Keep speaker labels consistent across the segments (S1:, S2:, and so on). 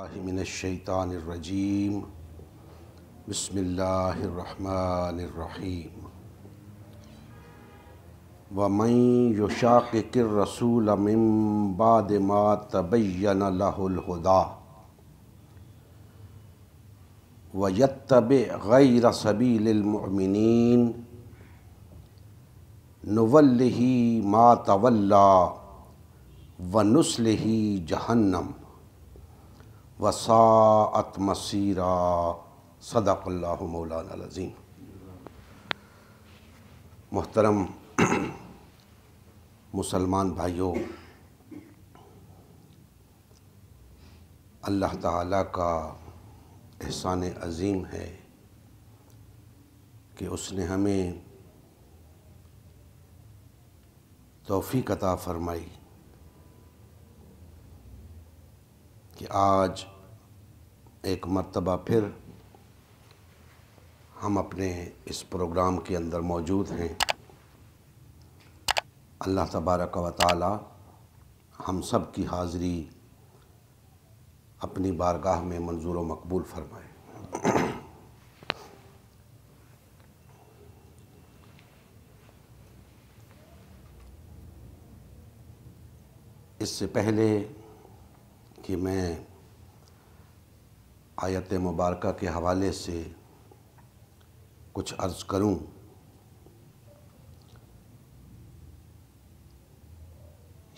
S1: मिनश्शैतानिर्रजीम बिस्मिल्लाहिर्रहमानिर्रहीम वमन युशाक़िक़िर रसूल मिन बाद मा तबय्यन लहुल हुदा व यत्तबि गैर सबीलिल मुअमिनीन नुवल्लिही मा तवल्ला व नुस्लिही जहन्नम वसाअत मसीरा। सदक़ल्लाहु मौलाना अज़ीम। मोहतरम मुसलमान भाइयों, अल्लाह ताला का एहसान अज़ीम है कि उसने हमें तौफ़ीक़ अता फ़रमाई कि आज एक मर्तबा फिर हम अपने इस प्रोग्राम के अंदर मौजूद हैं। अल्लाह तबारक व तआला हम सब की हाज़िरी अपनी बारगाह में मंजूर व मकबूल फरमाए। इससे पहले कि मैं आयत मुबारका के हवाले से कुछ अर्ज़ करूं,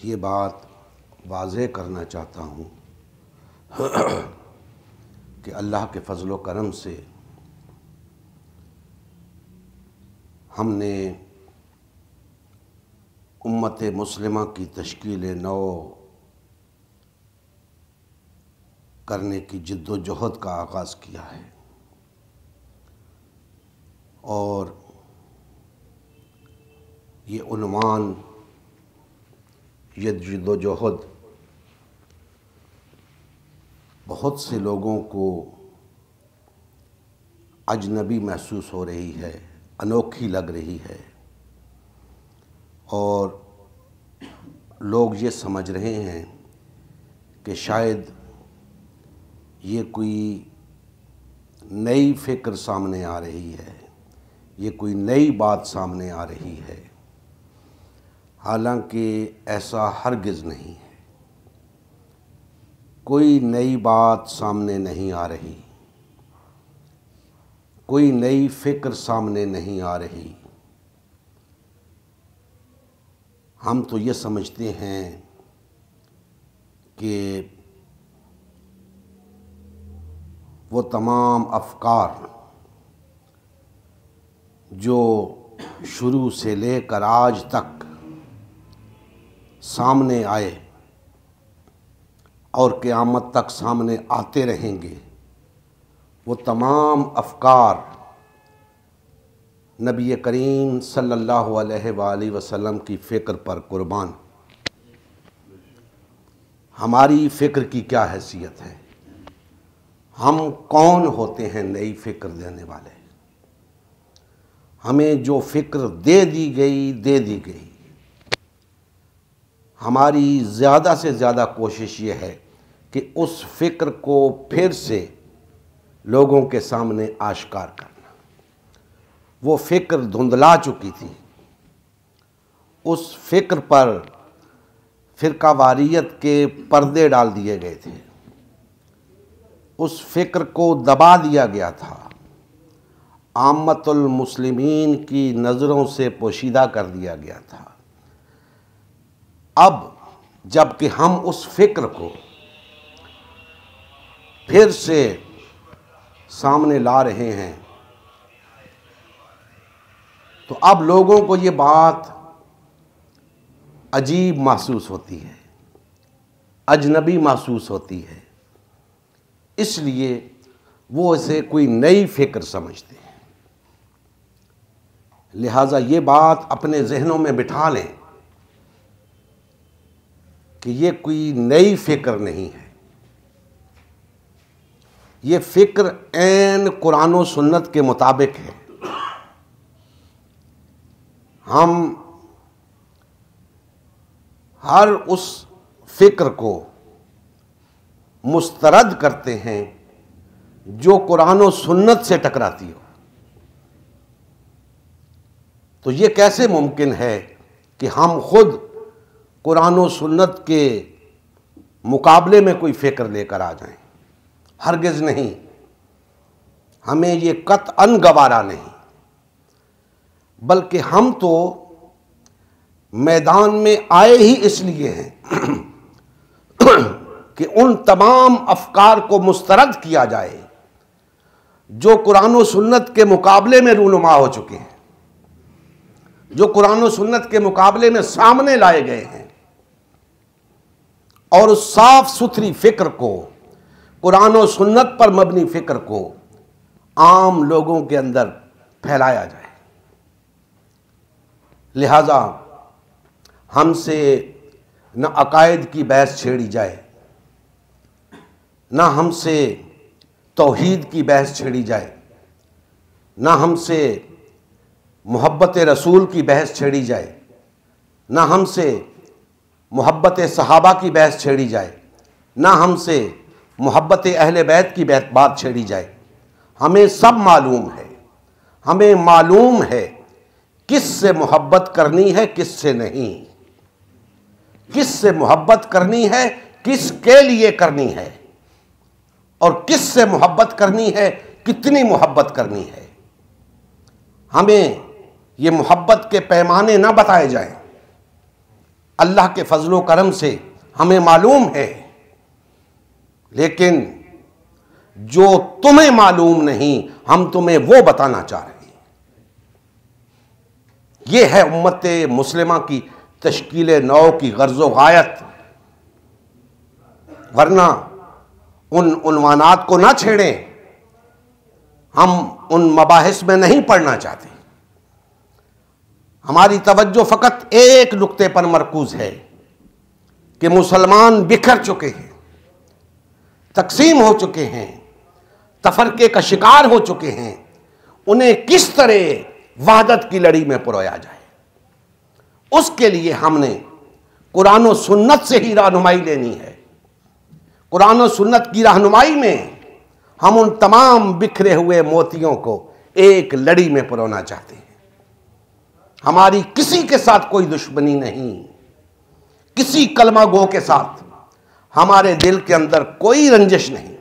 S1: ये बात वाज़ेह करना चाहता हूं कि अल्लाह के फ़ज़ल व करम से हमने उम्मत मुस्लिमा की तश्कील नौ करने की जिद्दोजहद का आगाज़ किया है और ये उन्वान, ये जिद्दोजहद बहुत से लोगों को अजनबी महसूस हो रही है, अनोखी लग रही है और लोग ये समझ रहे हैं कि शायद ये कोई नई फ़िक्र सामने आ रही है, ये कोई नई बात सामने आ रही है। हालांकि ऐसा हरगिज़ नहीं है, कोई नई बात सामने नहीं आ रही, कोई नई फ़िक्र सामने नहीं आ रही। हम तो ये समझते हैं कि वो तमाम अफ़कार जो शुरू से लेकर आज तक सामने आए और क़यामत तक सामने आते रहेंगे, वो तमाम अफ़कार नबी करीम सल्लल्लाहु अलैहि वसल्लम की फ़िक्र पर कुर्बान। हमारी फ़िक्र की क्या हैसियत है? हम कौन होते हैं नई फ़िक्र देने वाले? हमें जो फ़िक्र दे दी गई, हमारी ज़्यादा से ज़्यादा कोशिश ये है कि उस फ़िक्र को फिर से लोगों के सामने आश्कार करना। वो फ़िक्र धुंधला चुकी थी, उस फ़िक्र पर फ़िरकावारियत के पर्दे डाल दिए गए थे, उस फ़िक्र को दबा दिया गया था, आम्मतुल मुस्लिमीन की नज़रों से पोशीदा कर दिया गया था। अब जबकि हम उस फ़िक्र को फिर से सामने ला रहे हैं, तो अब लोगों को ये बात अजीब महसूस होती है, अजनबी महसूस होती है, इसलिए वो इसे कोई नई फ़िक्र समझते हैं। लिहाजा ये बात अपने जहनों में बिठा लें कि ये कोई नई फ़िक्र नहीं है, ये फ़िक्र ऐन कुरान और सुन्नत के मुताबिक है। हम हर उस फ़िक्र को मुस्तरद करते हैं जो कुरान और सुन्नत से टकराती हो। तो ये कैसे मुमकिन है कि हम खुद कुरान और सुन्नत के मुकाबले में कोई फ़िक्र लेकर आ जाएं? हरगिज़ नहीं, हमें ये कतअन गवारा नहीं। बल्कि हम तो मैदान में आए ही इसलिए हैं कि उन तमाम अफकार को मुस्तरद किया जाए जो कुरान और सुन्नत के मुकाबले में रूनुमा हो चुके हैं, जो कुरान और सुन्नत के मुकाबले में सामने लाए गए हैं, और उस साफ सुथरी फिक्र को, कुरान और सुन्नत पर मबनी फिक्र को आम लोगों के अंदर फैलाया जाए। लिहाजा हमसे न अकायद की बहस छेड़ी जाए, न हमसे तौहीद की बहस छेड़ी जाए, न हमसे मोहब्बत रसूल की बहस छेड़ी जाए, न हमसे मोहब्बत सहाबा की बहस छेड़ी जाए, न हमसे मोहब्बत अहले बैत की बात छेड़ी जाए। हमें सब मालूम है, हमें मालूम है किससे मोहब्बत करनी है, किससे नहीं, किससे मोहब्बत करनी है, किसके लिए करनी है, और किससे मोहब्बत करनी है, कितनी मोहब्बत करनी है। हमें ये मोहब्बत के पैमाने ना बताए जाएं। अल्लाह के फजलो करम से हमें मालूम है, लेकिन जो तुम्हें मालूम नहीं हम तुम्हें वो बताना चाह रहे हैं। ये है उम्मत मुस्लिमा की तश्कील नौ की गर्ज़ो गायत। वरना उन उन्वानात को ना छेड़ें, हम उन मबाहिस में नहीं पढ़ना चाहते। हमारी तवज्जो फ़कत एक नुक्ते पर मरकूज़ है कि मुसलमान बिखर चुके हैं, तकसीम हो चुके हैं, तफरके का शिकार हो चुके हैं। उन्हें किस तरह वहदत की लड़ी में परोया जाए, उसके लिए हमने कुरान और सुन्नत से ही रहनुमाई लेनी है। कुरान और सुन्नत की रहनुमाई में हम उन तमाम बिखरे हुए मोतियों को एक लड़ी में परोना चाहते हैं। हमारी किसी के साथ कोई दुश्मनी नहीं, किसी कलमा गो के साथ हमारे दिल के अंदर कोई रंजिश नहीं।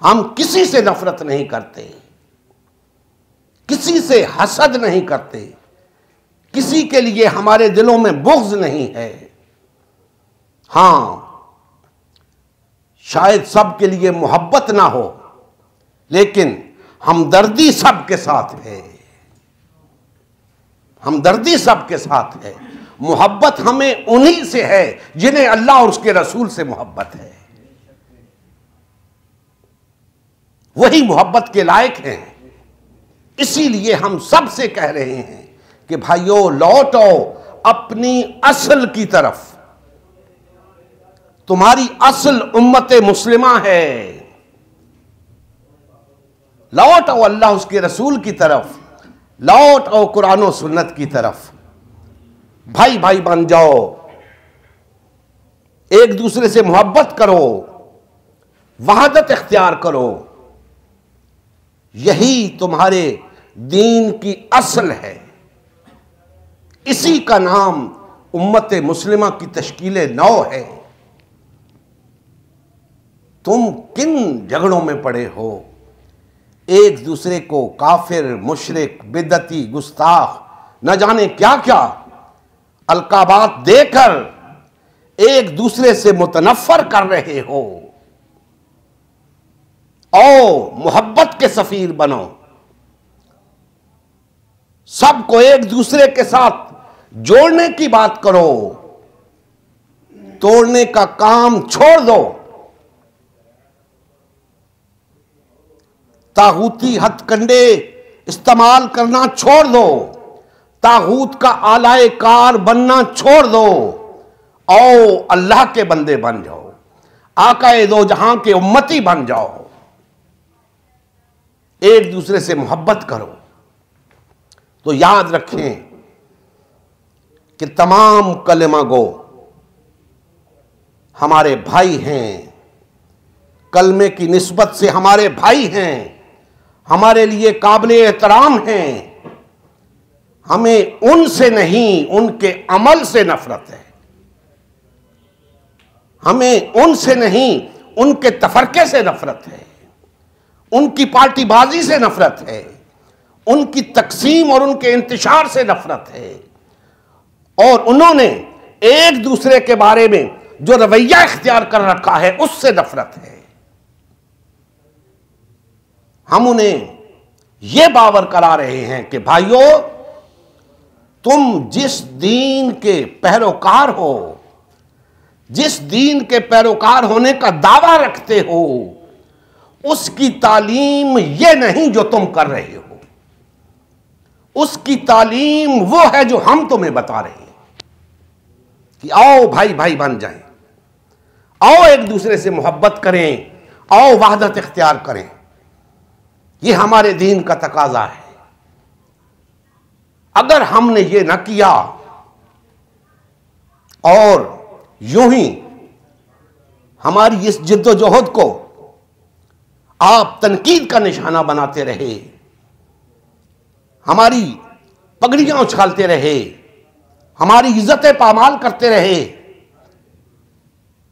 S1: हम किसी से नफरत नहीं करते, किसी से हसद नहीं करते, किसी के लिए हमारे दिलों में बुग़्ज़ नहीं है। हां, शायद सब के लिए मोहब्बत ना हो, लेकिन हमदर्दी सबके साथ है, हमदर्दी सबके साथ है। मोहब्बत हमें उन्हीं से है जिन्हें अल्लाह और उसके रसूल से मोहब्बत है। वही मोहब्बत के लायक हैं। इसीलिए हम सब से कह रहे हैं कि भाइयों, लौटो अपनी असल की तरफ। तुम्हारी असल उम्मत मुस्लिमा है। लौट आओ अल्लाह उसके रसूल की तरफ, लौट आओ कुरान और सुन्नत की तरफ। भाई भाई बन जाओ, एक दूसरे से मोहब्बत करो, वहादत इख्तियार करो। यही तुम्हारे दीन की असल है। इसी का नाम उम्मत मुस्लिमा की तश्कील नौ है। तुम किन झगड़ों में पड़े हो? एक दूसरे को काफिर, मुशरिक, बिदती, गुस्ताख, न जाने क्या क्या अलकाबात देकर एक दूसरे से मुतनफ़र कर रहे हो। आओ मोहब्बत के सफीर बनो, सबको एक दूसरे के साथ जोड़ने की बात करो, तोड़ने का काम छोड़ दो। तागूती हथकंडे इस्तेमाल करना छोड़ दो, तागूत का आलाए कार बनना छोड़ दो। आओ अल्लाह के बंदे बन जाओ, आकाए दो जहां के उम्मती बन जाओ। एक दूसरे से मोहब्बत करो। तो याद रखें कि तमाम कलेमा गो हमारे भाई हैं, कलमे की निस्बत से हमारे भाई हैं, हमारे लिए काबिल एहतराम हैं। हमें उनसे नहीं, उनके अमल से नफरत है। हमें उनसे नहीं, उनके तफरके से नफरत है, उनकी पार्टीबाजी से नफरत है, उनकी तकसीम और उनके इंतशार से नफरत है। और उन्होंने एक दूसरे के बारे में जो रवैया इख्तियार कर रखा है उससे नफरत है। हम उन्हें यह बावर करा रहे हैं कि भाइयों, तुम जिस दीन के पैरोकार हो, जिस दीन के पैरोकार होने का दावा रखते हो, उसकी तालीम यह नहीं जो तुम कर रहे हो। उसकी तालीम वो है जो हम तुम्हें बता रहे हैं कि आओ भाई भाई बन जाएं, आओ एक दूसरे से मोहब्बत करें, आओ वहदत इख्तियार करें। यह हमारे दीन का तकाजा है। अगर हमने ये न किया और यूं ही हमारी इस जिद्दोजहद को आप तनकीद का निशाना बनाते रहे, हमारी पगड़ियां उछालते रहे, हमारी इज्जतें पामाल करते रहे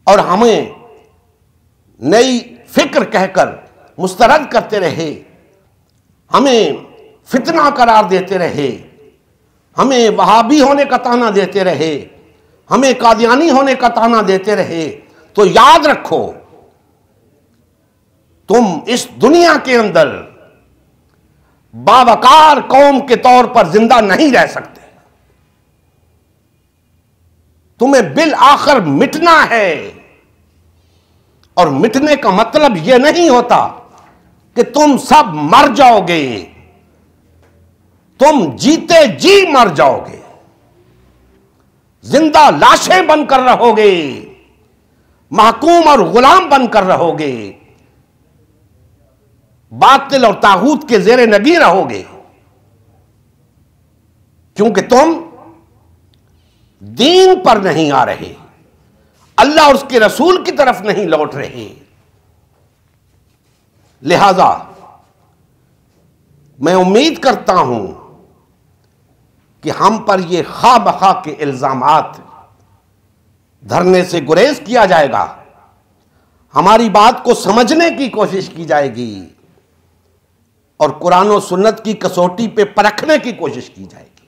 S1: और हमें नई फिक्र कहकर मुस्तरद करते रहे, हमें फितना करार देते रहे, हमें वहाबी होने का ताना देते रहे, हमें कादियानी होने का ताना देते रहे, तो याद रखो तुम इस दुनिया के अंदर बावकार कौम के तौर पर जिंदा नहीं रह सकते। तुम्हें बिल आखिर मिटना है। और मिटने का मतलब यह नहीं होता कि तुम सब मर जाओगे, तुम जीते जी मर जाओगे, जिंदा लाशें बनकर रहोगे, महकूम और गुलाम बनकर रहोगे, बातिल और तागूत के जेरे नगी रहोगे, क्योंकि तुम दीन पर नहीं आ रहे, अल्लाह और उसके रसूल की तरफ नहीं लौट रहे। लिहाजा मैं उम्मीद करता हूं कि हम पर यह खा बखा के इल्जामात धरने से गुरेज किया जाएगा, हमारी बात को समझने की कोशिश की जाएगी और कुरान और सुन्नत की कसौटी पे परखने की कोशिश की जाएगी।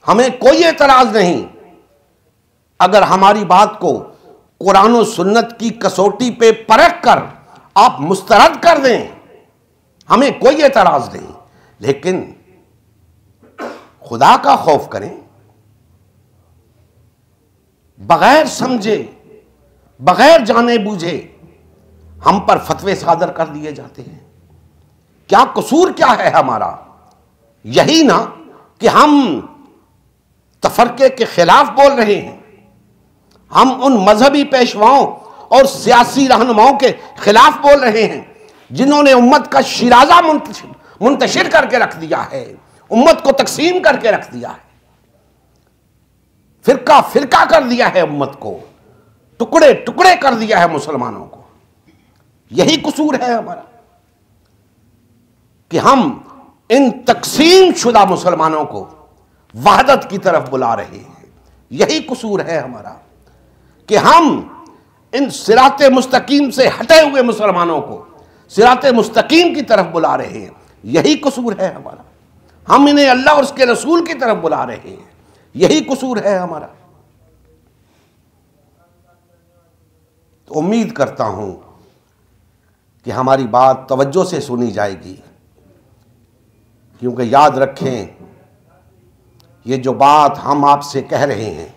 S1: हमें कोई एतराज नहीं अगर हमारी बात को कुरान और सुन्नत की कसौटी पे परख कर आप मुस्तरद कर दें, हमें कोई एतराज नहीं। लेकिन खुदा का खौफ करें, बगैर समझे, बगैर जाने बूझे हम पर फतवे सादर कर दिए जाते हैं। क्या कसूर क्या है हमारा? यही ना कि हम तफरके के खिलाफ बोल रहे हैं, हम उन मजहबी पेशवाओं और सियासी रहनुमाओं के खिलाफ बोल रहे हैं जिन्होंने उम्मत का शिराजा मुंतशिर करके रख दिया है, उम्मत को तकसीम करके रख दिया है, फिरका फिरका कर दिया है, उम्मत को टुकड़े टुकड़े कर दिया है मुसलमानों को। यही कसूर है हमारा कि हम इन तकसीम शुदा मुसलमानों को वहदत की तरफ बुला रहे हैं। यही कसूर है हमारा कि हम इन सिराते मुस्तकीम से हटे हुए मुसलमानों को सिराते मुस्तकीम की तरफ बुला रहे हैं। यही कसूर है हमारा। हम इन्हें अल्लाह और उसके रसूल की तरफ बुला रहे हैं। यही कसूर है हमारा। तो उम्मीद करता हूं कि हमारी बात तवज्जो से सुनी जाएगी, क्योंकि याद रखें, ये जो बात हम आपसे कह रहे हैं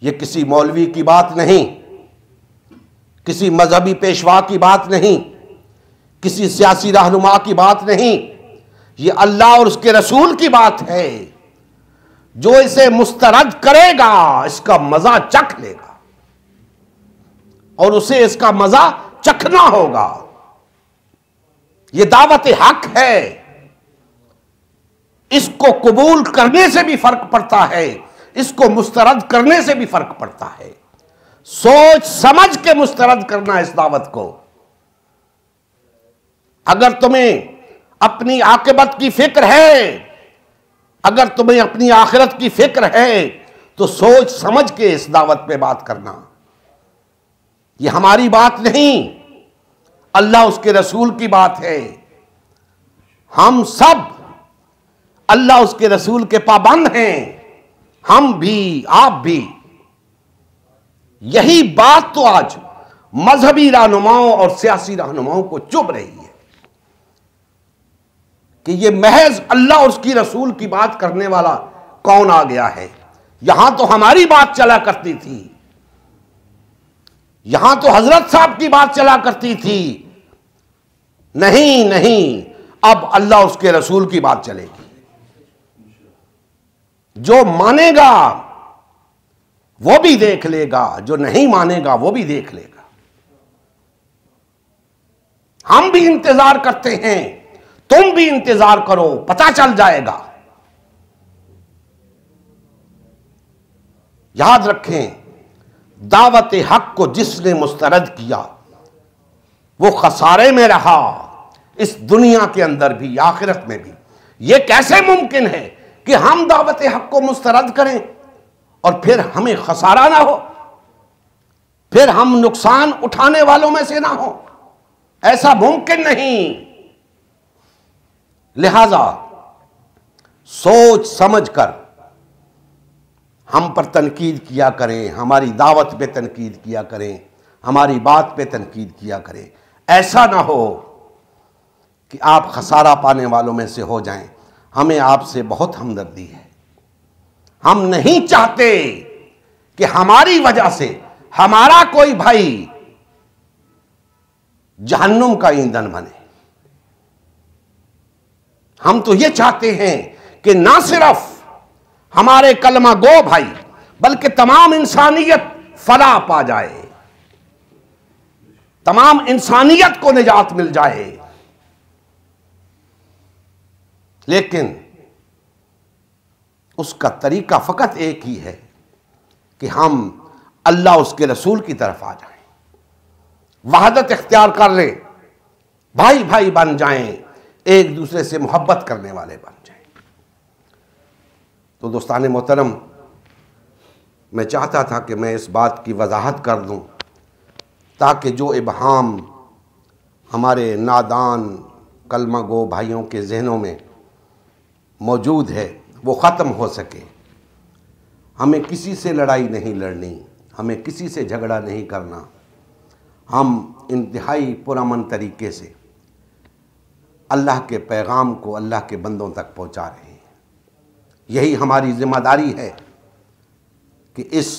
S1: ये किसी मौलवी की बात नहीं, किसी मजहबी पेशवा की बात नहीं, किसी सियासी रहनुमा की बात नहीं, ये अल्लाह और उसके रसूल की बात है। जो इसे मुस्तरद करेगा इसका मजा चख लेगा और उसे इसका मजा चखना होगा। यह दावत हक है, इसको कबूल करने से भी फर्क पड़ता है, इसको मुस्तरद करने से भी फर्क पड़ता है। सोच समझ के मुस्तरद करना इस दावत को। अगर तुम्हें अपनी आकिबत की फिक्र है, अगर तुम्हें अपनी आखिरत की फिक्र है, तो सोच समझ के इस दावत पे बात करना। ये हमारी बात नहीं, अल्लाह उसके रसूल की बात है। हम सब अल्लाह उसके रसूल के पाबंद हैं, हम भी आप भी। यही बात तो आज मजहबी रहनुमाओं और सियासी रहनुमाओं को चुभ रही है कि ये महज अल्लाह और उसकी रसूल की बात करने वाला कौन आ गया है। यहां तो हमारी बात चला करती थी, यहां तो हजरत साहब की बात चला करती थी। नहीं नहीं, अब अल्लाह उसके रसूल की बात चलेगी। जो मानेगा वो भी देख लेगा, जो नहीं मानेगा वो भी देख लेगा। हम भी इंतजार करते हैं, तुम भी इंतजार करो, पता चल जाएगा। याद रखें, दावत हक को जिसने मुस्तरद किया वो खसारे में रहा, इस दुनिया के अंदर भी आखिरत में भी। यह कैसे मुमकिन है कि हम दावत हक को मुस्तरद करें और फिर हमें खसारा ना हो, फिर हम नुकसान उठाने वालों में से ना हो? ऐसा मुमकिन नहीं। लिहाजा सोच समझकर हम पर तनकीद किया करें, हमारी दावत पे तनकीद किया करें, हमारी बात पे तनकीद किया करें। ऐसा ना हो कि आप खसारा पाने वालों में से हो जाएं। हमें आपसे बहुत हमदर्दी है। हम नहीं चाहते कि हमारी वजह से हमारा कोई भाई जहन्नुम का ईंधन बने। हम तो ये चाहते हैं कि ना सिर्फ हमारे कलमा गो भाई बल्कि तमाम इंसानियत फलाह पा जाए, तमाम इंसानियत को निजात मिल जाए। लेकिन उसका तरीका फकत एक ही है कि हम अल्लाह उसके रसूल की तरफ आ जाएं, वहदत इख्तियार कर लें, भाई भाई बन जाएं, एक दूसरे से मोहब्बत करने वाले बन जाएं। तो दोस्तान मोहतरम, मैं चाहता था कि मैं इस बात की वजाहत कर दूं ताकि जो इबहाम हमारे नादान कलमा गो भाइयों के जहनों में मौजूद है वो ख़त्म हो सके। हमें किसी से लड़ाई नहीं लड़नी, हमें किसी से झगड़ा नहीं करना। हम इंतहाई पुरअमन तरीके से अल्लाह के पैगाम को अल्लाह के बंदों तक पहुँचा रहे हैं। यही हमारी ज़िम्मेदारी है कि इस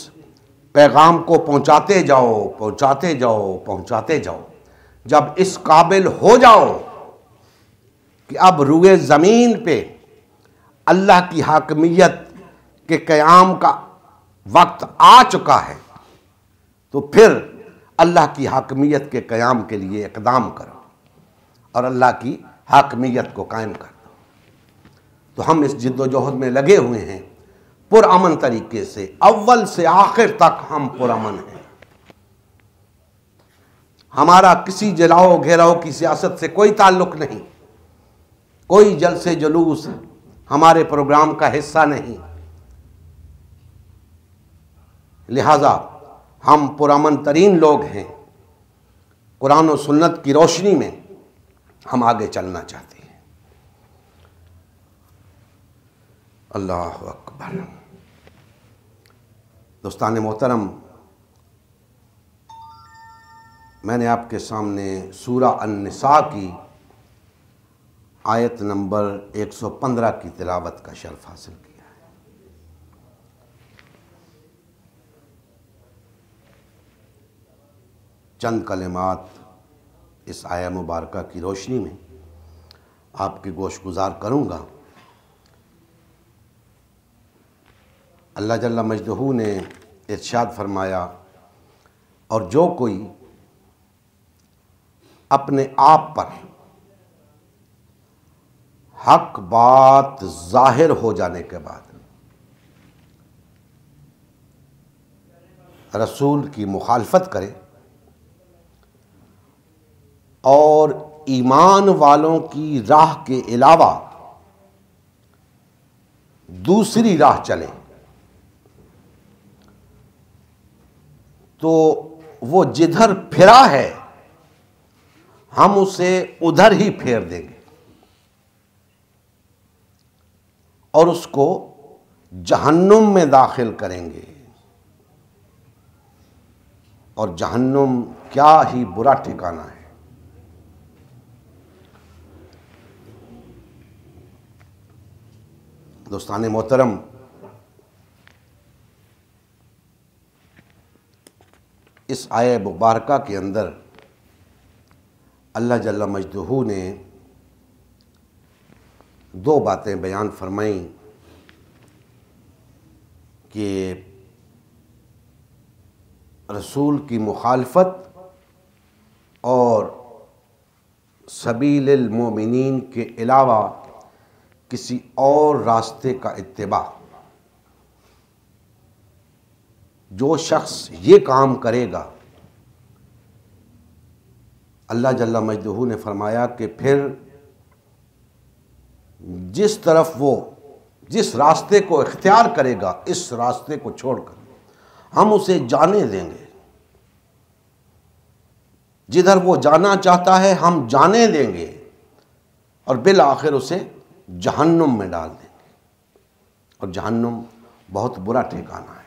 S1: पैगाम को पहुँचाते जाओ, पहुँचाते जाओ, पहुँचाते जाओ। जब इस काबिल हो जाओ कि अब रुए ज़मीन पे अल्लाह की हाकमियत के क़याम का वक्त आ चुका है, तो फिर अल्लाह की हाकमियत के क़याम के लिए इक़दाम करो और अल्लाह की हाकमियत को कायम कर दो। तो हम इस जिद्दोजहद में लगे हुए हैं पुरअमन तरीके से, अव्वल से आखिर तक हम पुरअमन हैं। हमारा किसी जलाओ घेराओ की सियासत से कोई ताल्लुक़ नहीं, कोई जलसे जुलूस हमारे प्रोग्राम का हिस्सा नहीं। लिहाजा हम पुरअमन तरीन लोग हैं। कुरान और सुन्नत की रोशनी में हम आगे चलना चाहते हैं। अल्लाह अकबर। दोस्तान मोहतरम, मैंने आपके सामने सूरा अन-निसा की आयत नंबर 115 की तिलावत का शर्फ हासिल किया है। चंद कलिमात इस आया मुबारका की रोशनी में आपके गोशगुजार करूँगा। अल्लाह जल्ला मजदहू ने इरशाद फरमाया, और जो कोई अपने आप पर हक बात जाहिर हो जाने के बाद रसूल की मुखालफत करे और ईमान वालों की राह के अलावा दूसरी राह चले तो वो जिधर फिरा है हम उसे उधर ही फेर देंगे और उसको जहन्नुम में दाखिल करेंगे। और जहन्नुम क्या ही बुरा ठिकाना है। दोस्तान मोहतरम, इस आय मुबारका के अंदर अल्लाह जल्ला मजदूहू ने दो बातें बयान फरमाई कि रसूल की मुखालफत और सबील मोमिनीन के अलावा किसी और रास्ते का इत्तिबा। जो शख्स ये काम करेगा, अल्लाह जल्ला मजदूहू ने फरमाया कि फिर जिस तरफ वो जिस रास्ते को इख्तियार करेगा, इस रास्ते को छोड़कर हम उसे जाने देंगे। जिधर वो जाना चाहता है हम जाने देंगे और बिल आखिर उसे जहन्नुम में डाल देंगे। और जहन्नुम बहुत बुरा ठिकाना है।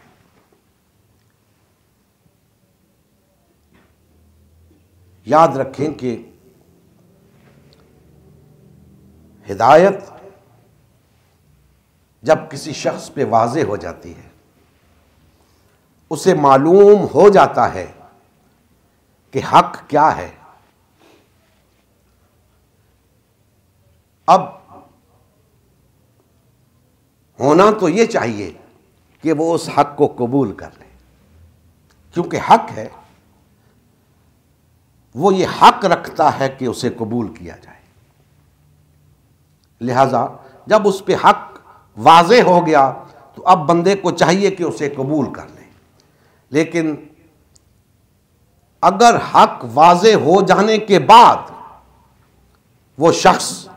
S1: याद रखें कि हिदायत जब किसी शख्स पे वाज़े हो जाती है, उसे मालूम हो जाता है कि हक क्या है। अब होना तो ये चाहिए कि वो उस हक को कबूल कर ले, क्योंकि हक है, वो ये हक रखता है कि उसे कबूल किया जाए। लिहाजा जब उस पे हक वाज़े हो गया तो अब बंदे को चाहिए कि उसे कबूल कर ले। लेकिन अगर हक वाज़े हो जाने के बाद वो शख्स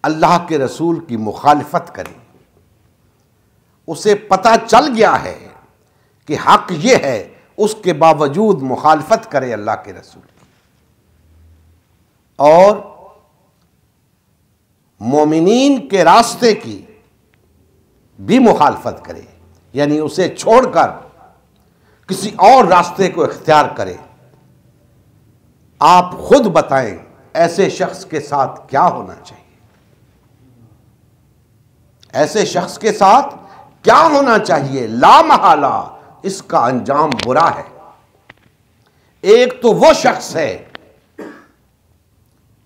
S1: अल्लाह के रसूल की मुखालिफत करे, उसे पता चल गया है कि हक ये है, उसके बावजूद मुखालिफत करे अल्लाह के रसूल की और मोमिनीन के रास्ते की भी मुखालिफत करे, यानी उसे छोड़कर किसी और रास्ते को इख्तियार करे, आप खुद बताएं ऐसे शख्स के साथ क्या होना चाहिए। ऐसे शख्स के साथ क्या होना चाहिए? ला महला इसका अंजाम बुरा है। एक तो वो शख्स है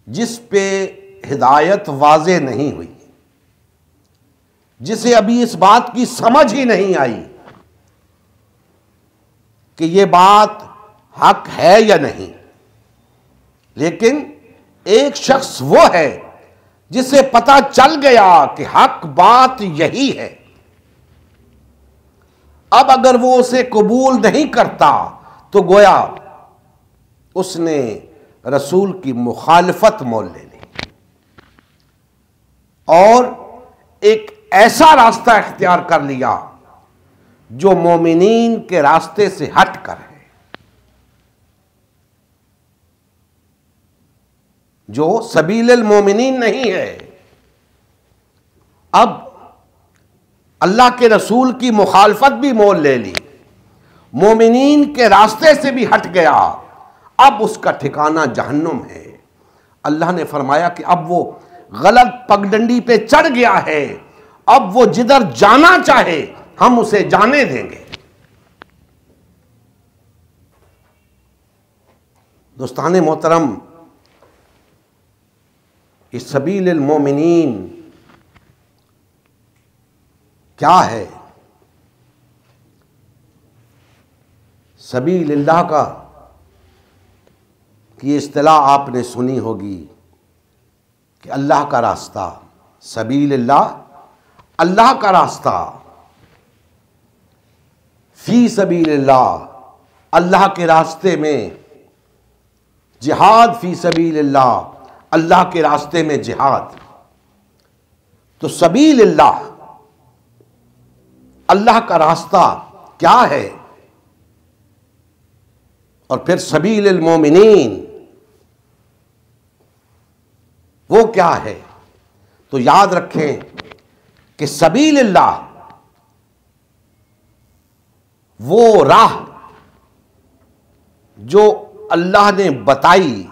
S1: जिस पे हिदायत वाज़े नहीं हुई, जिसे अभी इस बात की समझ ही नहीं आई कि ये बात हक है या नहीं। लेकिन एक शख्स वो है जिसे पता चल गया कि हक बात यही है। अब अगर वो उसे कबूल नहीं करता तो गोया उसने रसूल की मुखालिफत मोल ले ली और एक ऐसा रास्ता इख्तियार कर लिया जो मोमिनीन के रास्ते से हट कर है, जो सबील मोमिनीन नहीं है। अब अल्लाह के रसूल की मुखालफत भी मोल ले ली, मोमिनीन के रास्ते से भी हट गया, अब उसका ठिकाना जहन्नुम है। अल्लाह ने फरमाया कि अब वो गलत पगडंडी पे चढ़ गया है, अब वो जिधर जाना चाहे हम उसे जाने देंगे। दोस्ताने मोहतरम, इस सबील मोमिनीन क्या है? सबीलिल्लाह का कि इस्तिलाह आपने सुनी होगी कि अल्लाह का रास्ता, सबीलिल्लाह अल्लाह का रास्ता। फी सबीलिल्लाह, अल्लाह के रास्ते में जिहाद, फी सबीलिल्लाह, अल्लाह के रास्ते में जिहाद। तो सबीलिल्लाह, अल्लाह का रास्ता क्या है, और फिर सबीलिल मोमिनीन वो क्या है। तो याद रखें कि सबीलिल्लाह वो राह जो अल्लाह ने बताई,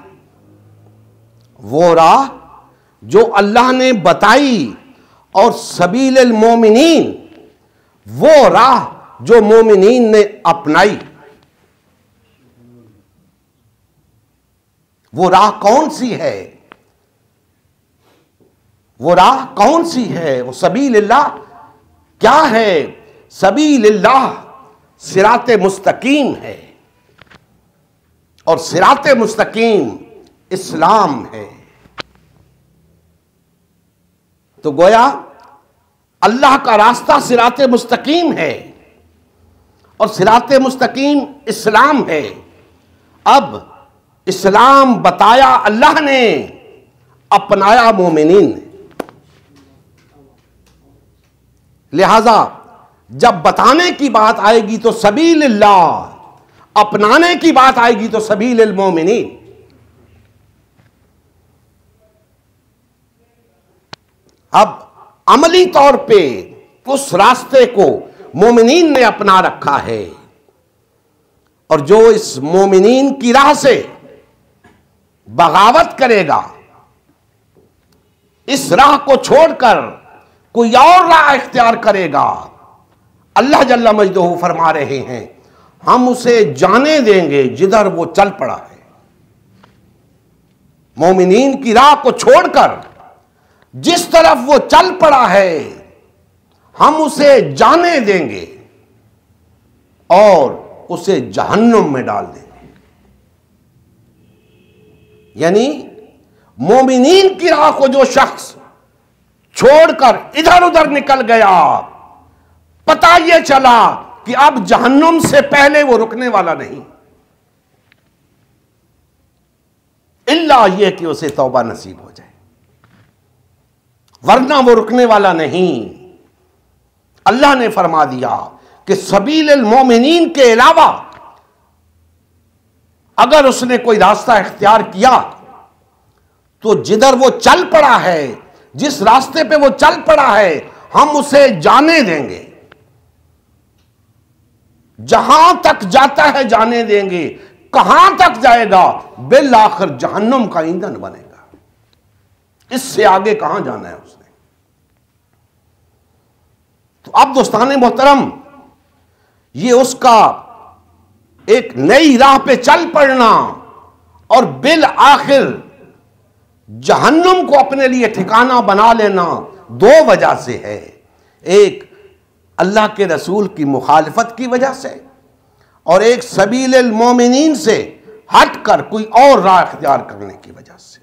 S1: वो राह जो अल्लाह ने बताई, और सबीलिल मोमिनीन वो राह जो मोमिनीन ने अपनाई। वो राह कौन सी है, वो राह कौन सी है, वो सबीलिल्लाह क्या है। सबीलिल्लाह सिराते मुस्तकीम है, और सिराते मुस्तकीम इस्लाम है। तो गोया अल्लाह का रास्ता सिराते मुस्तकीम है, और सिराते मुस्तकीम इस्लाम है। अब इस्लाम बताया अल्लाह ने, अपनाया मोमिनीन ने। लिहाजा जब बताने की बात आएगी तो सबीलिल्लाह, अपनाने की बात आएगी तो सबीलिल मोमिनीन। अब अमली तौर पे उस रास्ते को मोमिनीन ने अपना रखा है, और जो इस मोमिनीन की राह से बगावत करेगा, इस राह को छोड़कर कोई और राह इख्तियार करेगा, अल्लाह जल्ला मजदूहू फरमा रहे हैं हम उसे जाने देंगे जिधर वो चल पड़ा है। मोमिनीन की राह को छोड़कर जिस तरफ वो चल पड़ा है, हम उसे जाने देंगे और उसे जहन्नुम में डाल देंगे। यानी मोमिनीन की राह को जो शख्स छोड़कर इधर उधर निकल गया, पता यह चला कि अब जहन्नुम से पहले वो रुकने वाला नहीं, इल्ला यह कि उसे तौबा नसीब हो जाए, वरना वो रुकने वाला नहीं। अल्लाह ने फरमा दिया कि सबीलिल मोमिनीन के अलावा अगर उसने कोई रास्ता इख्तियार किया तो जिधर वो चल पड़ा है, जिस रास्ते पे वो चल पड़ा है, हम उसे जाने देंगे। जहां तक जाता है जाने देंगे। कहां तक जाएगा? बिल आखिर जहन्नुम का ईंधन बनेगा। इससे आगे कहां जाना है उसने। तो अब दोस्ताने मोहतरम, ये उसका एक नई राह पे चल पड़ना और बिल आखिर जहन्नुम को अपने लिए ठिकाना बना लेना दो वजह से है। एक अल्लाह के रसूल की मुखालफत की वजह से, और एक सबीलिल मोमिनीन से हटकर कोई और राह इख्तियार करने की वजह से।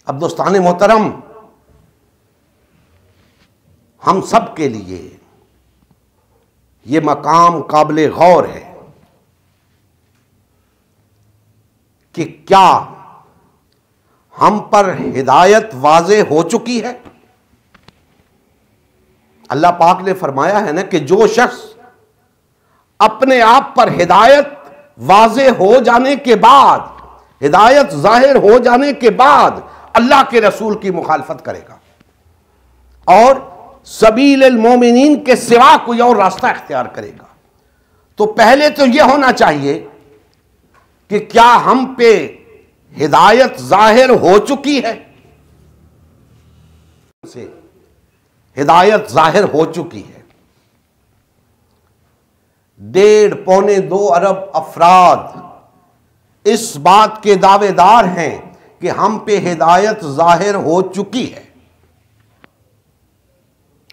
S1: अब दोस्ताने मोहतरम, हम सब के लिए ये मकाम काबिल गौर है कि क्या हम पर हिदायत वाज़े हो चुकी है। अल्लाह पाक ने फरमाया है ना कि जो शख्स अपने आप पर हिदायत वाज़े हो जाने के बाद, हिदायत जाहिर हो जाने के बाद अल्लाह के रसूल की मुखालफत करेगा और सबीलिल मोमिनीन के सिवा कोई और रास्ता इख्तियार करेगा, तो पहले तो यह होना चाहिए कि क्या हम पे हिदायत जाहिर हो चुकी है। से हिदायत जाहिर हो चुकी है। 1.5-2 अरब अफराद इस बात के दावेदार हैं कि हम पे हिदायत जाहिर हो चुकी है।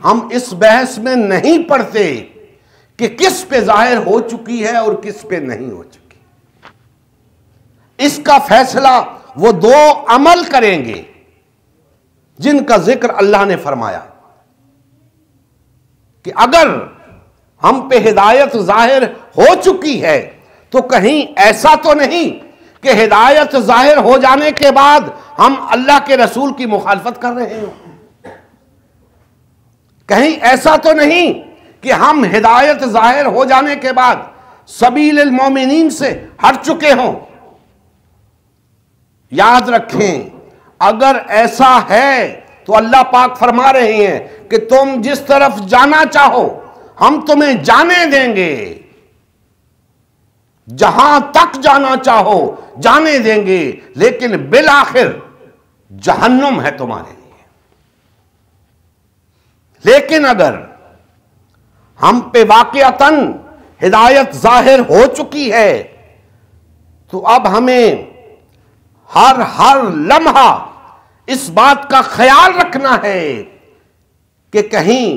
S1: हम इस बहस में नहीं पड़ते कि किस पे जाहिर हो चुकी है और किस पे नहीं हो चुकी। इसका फैसला वो दो अमल करेंगे जिनका जिक्र अल्लाह ने फरमाया। कि अगर हम पे हिदायत जाहिर हो चुकी है तो कहीं ऐसा तो नहीं कि हिदायत जाहिर हो जाने के बाद हम अल्लाह के रसूल की मुखालफत कर रहे हो। कहीं ऐसा तो नहीं कि हम हिदायत जाहिर हो जाने के बाद सबील मोमिनीन से हट चुके हों। याद रखें, अगर ऐसा है तो अल्लाह पाक फरमा रहे हैं कि तुम जिस तरफ जाना चाहो हम तुम्हें जाने देंगे, जहां तक जाना चाहो जाने देंगे, लेकिन बिल आखिर जहन्नुम है तुम्हारे लिए। लेकिन अगर हम पे वाक़िअतन हिदायत जाहिर हो चुकी है तो अब हमें हर लम्हा इस बात का ख्याल रखना है कि कहीं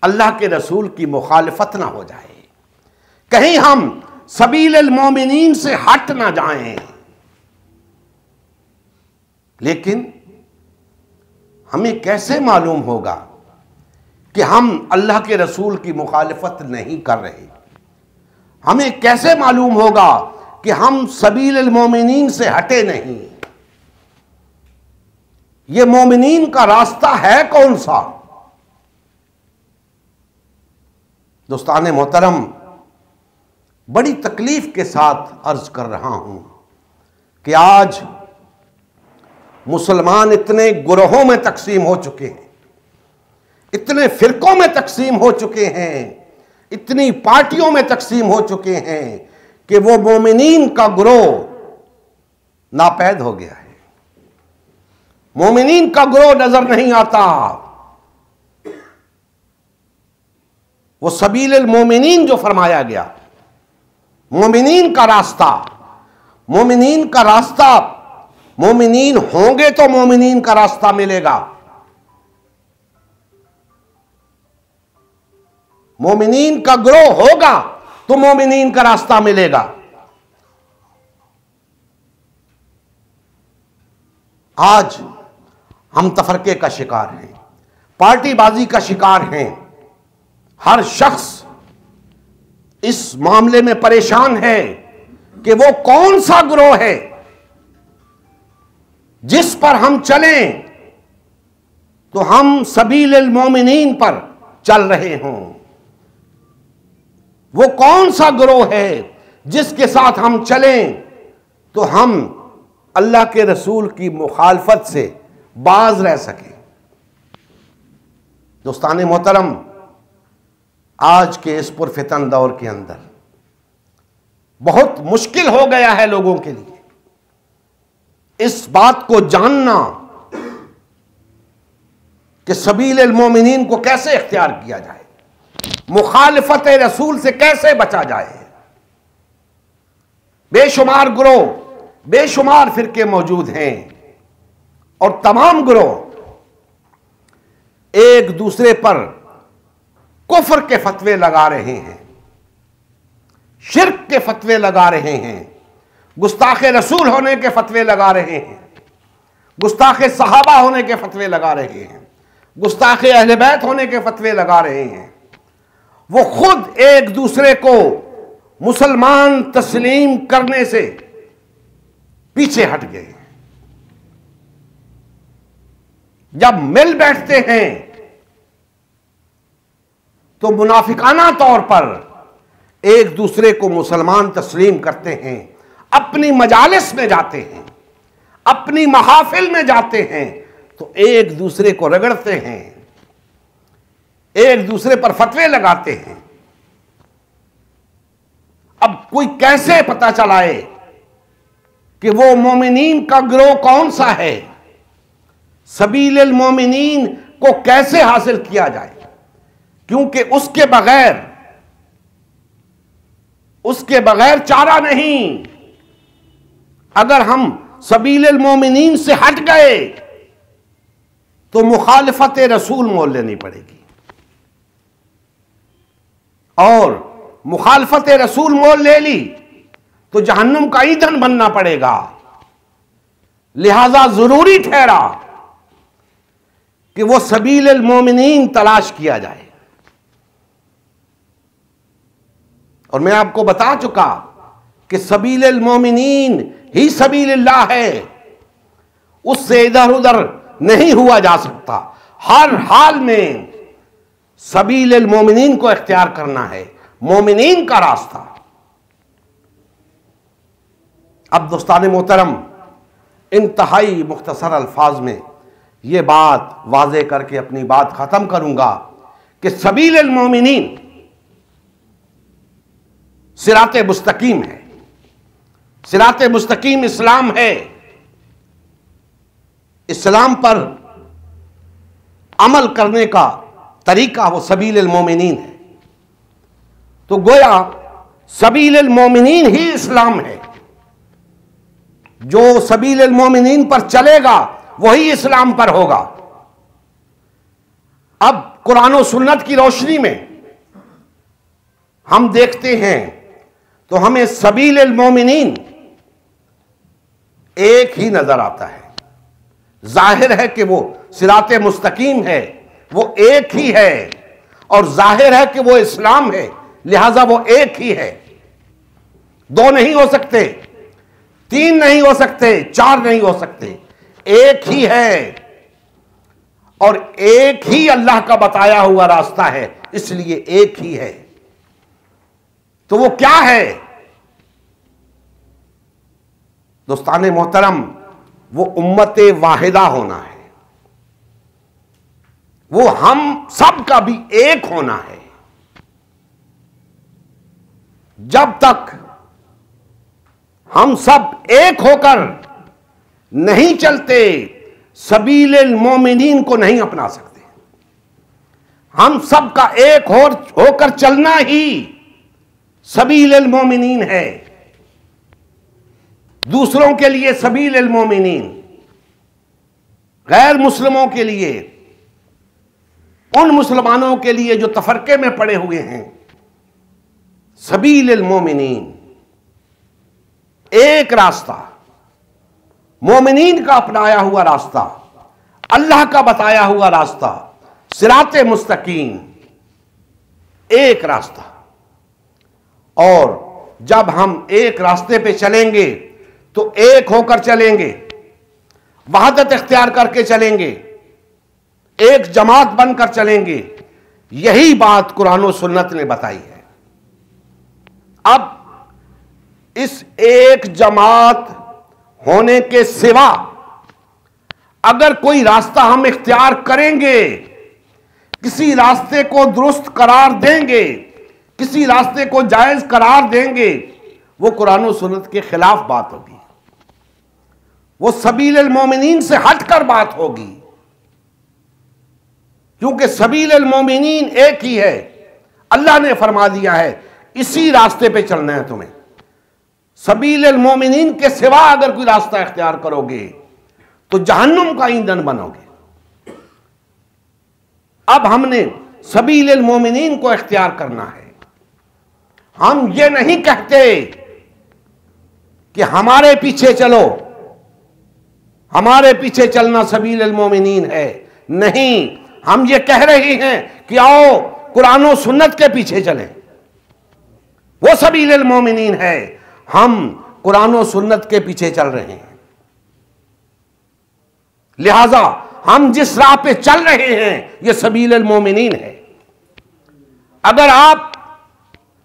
S1: अल्लाह के रसूल की मुखालिफत ना हो जाए, कहीं हम सबील मोमिनीन से हट ना जाएं। लेकिन हमें कैसे मालूम होगा कि हम अल्लाह के रसूल की मुखालिफत नहीं कर रहे? हमें कैसे मालूम होगा कि हम सबील मोमिनीन से हटे नहीं? ये मोमिनीन का रास्ता है कौन सा? दोस्तान मोहतरम, बड़ी तकलीफ के साथ अर्ज कर रहा हूं कि आज मुसलमान इतने गुरोहों में तकसीम हो चुके हैं, इतने फिरकों में तकसीम हो चुके हैं, इतनी पार्टियों में तकसीम हो चुके हैं कि वो मोमिनीन का ग्रोह नापैद हो गया है। मोमिनीन का ग्रोह नजर नहीं आता। वो सबील मोमिनीन जो फरमाया गया, मोमिनीन का रास्ता, मोमिनीन का रास्ता, मोमिनीन होंगे तो मोमिनीन का रास्ता मिलेगा। मोमिनीन का ग्रोह होगा तो मोमिनीन का रास्ता मिलेगा। आज हम तफरके का शिकार हैं, पार्टीबाजी का शिकार हैं। हर शख्स इस मामले में परेशान है कि वो कौन सा ग्रोह है जिस पर हम चलें तो हम सबील मोमिनीन पर चल रहे हों। वो कौन सा ग्रोह है जिसके साथ हम चलें तो हम अल्लाह के रसूल की मुखालफत से बाज रह सकें। दोस्तान मोहतरम, आज के इस पुरफितन दौर के अंदर बहुत मुश्किल हो गया है लोगों के लिए इस बात को जानना कि सबील मोमिनीन को कैसे इख्तियार किया जाए, मुखालिफत रसूल से कैसे बचा जाए। बेशुमार ग्रोह, बेशुमार फिरके मौजूद हैं और तमाम ग्रोह एक दूसरे पर कुफ्र के फतवे लगा रहे हैं, शिर्क के फतवे लगा रहे हैं, गुस्ताखे रसूल होने के फतवे लगा रहे हैं, गुस्ताखे सहाबा होने के फतवे लगा रहे हैं, गुस्ताखे अहले बैत होने के फतवे लगा रहे हैं। वो खुद एक दूसरे को मुसलमान तस्लीम करने से पीछे हट गए। जब मिल बैठते हैं तो मुनाफिकाना तौर पर एक दूसरे को मुसलमान तस्लीम करते हैं, अपनी मजालिस में जाते हैं, अपनी महाफिल में जाते हैं तो एक दूसरे को रगड़ते हैं, एक दूसरे पर फतवे लगाते हैं। अब कोई कैसे पता चलाए कि वो मोमिनीन का ग्रोह कौन सा है? सबील मोमिनीन को कैसे हासिल किया जाए? क्योंकि उसके बगैर चारा नहीं। अगर हम सबील मोमिनीन से हट गए तो मुखालिफत रसूल मोल लेनी पड़ेगी और मुखालफत रसूल मोल ले ली तो जहन्नुम का ईंधन बनना पड़ेगा। लिहाजा जरूरी ठहरा कि वो सबील मोमिनीन तलाश किया जाए। और मैं आपको बता चुका कि सबील मोमिनीन ही सबीलिल्लाह है, उससे इधर उधर नहीं हुआ जा सकता। हर हाल में सबील मोमिनीन को इख्तियार करना है, मोमिनीन का रास्ता। अब दोस्तान मोहतरम, इंतहाई मुख्तसर अल्फाज में ये बात वाज़े करके अपनी बात ख़त्म करूंगा कि सबील मोमिनीन सिरात मुस्तकीम है। सिरात मुस्तकीम इस्लाम है। इस्लाम पर अमल करने का तरीका वो सबील मोमिनीन है। तो गोया सबील मोमिनीन ही इस्लाम है। जो सबील मोमिनीन पर चलेगा वही इस्लाम पर होगा। अब कुरान और सुन्नत की रोशनी में हम देखते हैं तो हमें सबील मोमिनीन एक ही नजर आता है। जाहिर है कि वो सिरात मुस्तकीम है, वो एक ही है, और जाहिर है कि वो इस्लाम है, लिहाजा वो एक ही है। दो नहीं हो सकते, तीन नहीं हो सकते, चार नहीं हो सकते, एक ही है। और एक ही अल्लाह का बताया हुआ रास्ता है, इसलिए एक ही है। तो वो क्या है दोस्ताने मोहतरम? वो उम्मत वाहिदा होना है। वो हम सब का भी एक होना है। जब तक हम सब एक होकर नहीं चलते, सबील मोमिनीन को नहीं अपना सकते। हम सब का एक होकर चलना ही सबील मोमिनीन है। दूसरों के लिए सबील मोमिनीन, गैर मुस्लिमों के लिए, उन मुसलमानों के लिए जो तफरके में पड़े हुए हैं, सबील मोमिनीन एक रास्ता, मोमिनीन का अपनाया हुआ रास्ता, अल्लाह का बताया हुआ रास्ता, सिरात मुस्तकीम एक रास्ता। और जब हम एक रास्ते पे चलेंगे तो एक होकर चलेंगे, वहदत इख्तियार करके चलेंगे, एक जमात बनकर चलेंगे। यही बात कुरान और सुन्नत ने बताई है। अब इस एक जमात होने के सिवा अगर कोई रास्ता हम इख्तियार करेंगे, किसी रास्ते को दुरुस्त करार देंगे, किसी रास्ते को जायज करार देंगे, वो कुरान और सुन्नत के खिलाफ बात होगी, वो सबील मोमिनीन से हटकर बात होगी। क्योंकि सबील मोमिनीन एक ही है। अल्लाह ने फरमा दिया है इसी रास्ते पे चलना है तुम्हें। सबील मोमिनीन के सिवा अगर कोई रास्ता इख्तियार करोगे तो जहन्नुम का ईंधन बनोगे। अब हमने सबील मोमिनीन को इख्तियार करना है। हम ये नहीं कहते कि हमारे पीछे चलो, हमारे पीछे चलना सबील मोमिनीन है। नहीं, हम ये कह रहे हैं कि आओ कुरान और सुन्नत के पीछे चलें, वो सबील मोमिनीन है। हम कुरान और सुन्नत के पीछे चल रहे हैं, लिहाजा हम जिस राह पे चल रहे हैं ये सबील मोमिनीन है। अगर आप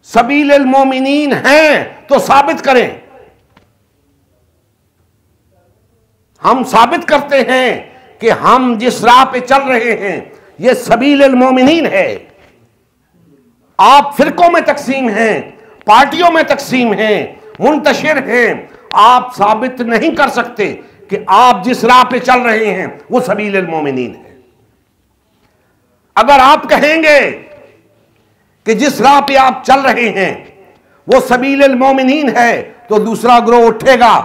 S1: सबील मोमिनीन हैं तो साबित करें। हम साबित करते हैं कि हम जिस राह पे चल रहे हैं ये सबील मोमिनीन है। आप फिरकों में तकसीम हैं, पार्टियों में तकसीम हैं, मुंतशिर हैं, आप साबित नहीं कर सकते कि आप जिस राह पे चल रहे हैं वो सबील मोमिनीन है। अगर आप कहेंगे कि जिस राह पे आप चल रहे हैं वो सबील मोमिनीन है तो दूसरा ग्रोह उठेगा,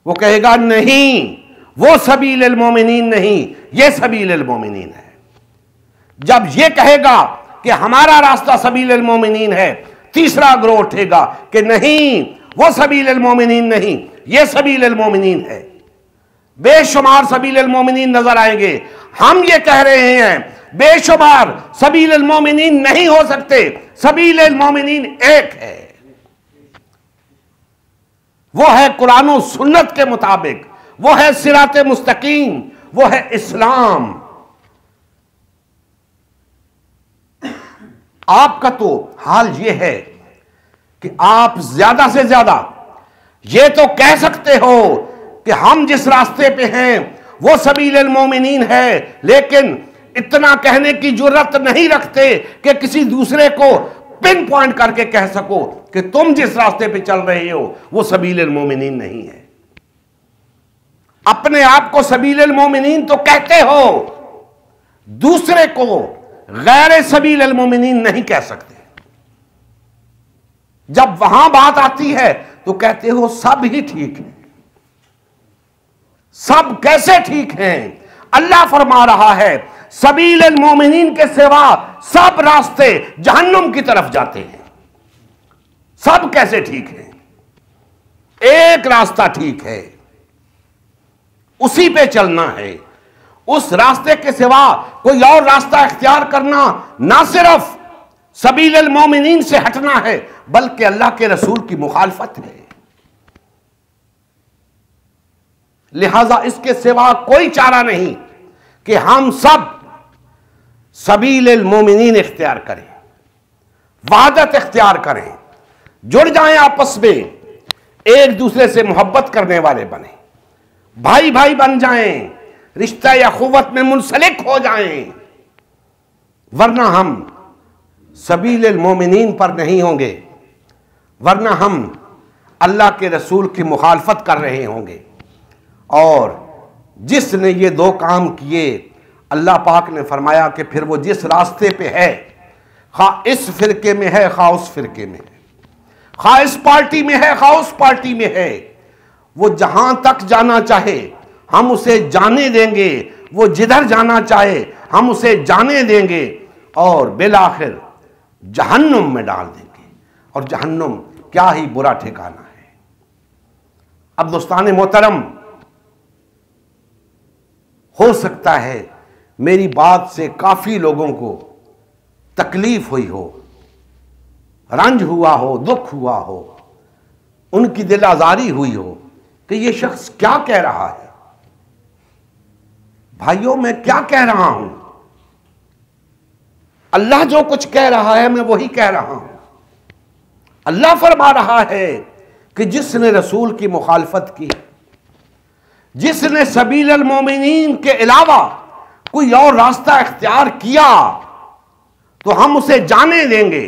S1: वो कहेगा नहीं, वो सबील मोमिनीन नहीं, ये सबील मोमिनीन है। जब ये कहेगा कि हमारा रास्ता सबील मोमिनीन है, तीसरा ग्रोह उठेगा कि नहीं, वो सबील मोमिनीन नहीं, ये सबील मोमिनीन है। बेशुमार सबील मोमिनीन नजर आएंगे। हम ये कह रहे हैं बेशुमार सबील मोमिनीन नहीं हो सकते। सबील मोमिनीन एक है, वो है कुरान और सुन्नत के मुताबिक, वो है सिराते मुस्तकीम, वो है इस्लाम। आपका तो हाल यह है कि आप ज्यादा से ज्यादा ये तो कह सकते हो कि हम जिस रास्ते पे हैं वो सबील मोमिनीन है, लेकिन इतना कहने की जुर्रत नहीं रखते कि किसी दूसरे को पिन पॉइंट करके कह सको कि तुम जिस रास्ते पे चल रहे हो वो सबील मोमिनीन नहीं है। अपने आप को सबील मोमिनीन तो कहते हो, दूसरे को गैर सबील मोमिनीन नहीं कह सकते। जब वहां बात आती है तो कहते हो सब ही ठीक है। सब कैसे ठीक हैं? अल्लाह फरमा रहा है सबील मोमिनीन के सिवा सब रास्ते जहन्नुम की तरफ जाते हैं। सब कैसे ठीक है? एक रास्ता ठीक है, उसी पे चलना है। उस रास्ते के सिवा कोई और रास्ता इख्तियार करना ना सिर्फ सबील मोमिनीन से हटना है, बल्कि अल्लाह के रसूल की मुखालफत है। लिहाजा इसके सिवा कोई चारा नहीं कि हम सब सबील मोमिनीन इख्तियार करें, वहदत इख्तियार करें, जुड़ जाएं, आपस में एक दूसरे से मोहब्बत करने वाले बने, भाई भाई बन जाएं, रिश्ता या खुवत में मुंसलिक हो जाएं। वरना हम सबील मोमिनीन पर नहीं होंगे, वरना हम अल्लाह के रसूल की मुखालफत कर रहे होंगे। और जिसने ये दो काम किए, अल्लाह पाक ने फरमाया कि फिर वो जिस रास्ते पे है, खा इस फिरके में है खा उस फिरके में है, खा इस पार्टी में है खा उस पार्टी में है, वो जहां तक जाना चाहे हम उसे जाने देंगे, वो जिधर जाना चाहे हम उसे जाने देंगे, और बिलाखिर जहन्नुम में डाल देंगे। और जहन्नुम क्या ही बुरा ठिकाना है। अब दोस्तान मोहतरम, हो सकता है मेरी बात से काफी लोगों को तकलीफ हुई हो, रंज हुआ हो, दुख हुआ हो, उनकी दिल आजारी हुई हो कि ये शख्स क्या कह रहा है। भाइयों, मैं क्या कह रहा हूं? अल्लाह जो कुछ कह रहा है मैं वही कह रहा हूं। अल्लाह फरमा रहा है कि जिसने रसूल की मुखालफत की, जिसने सबील मोमिनीन के अलावा कोई और रास्ता इख्तियार किया, तो हम उसे जाने देंगे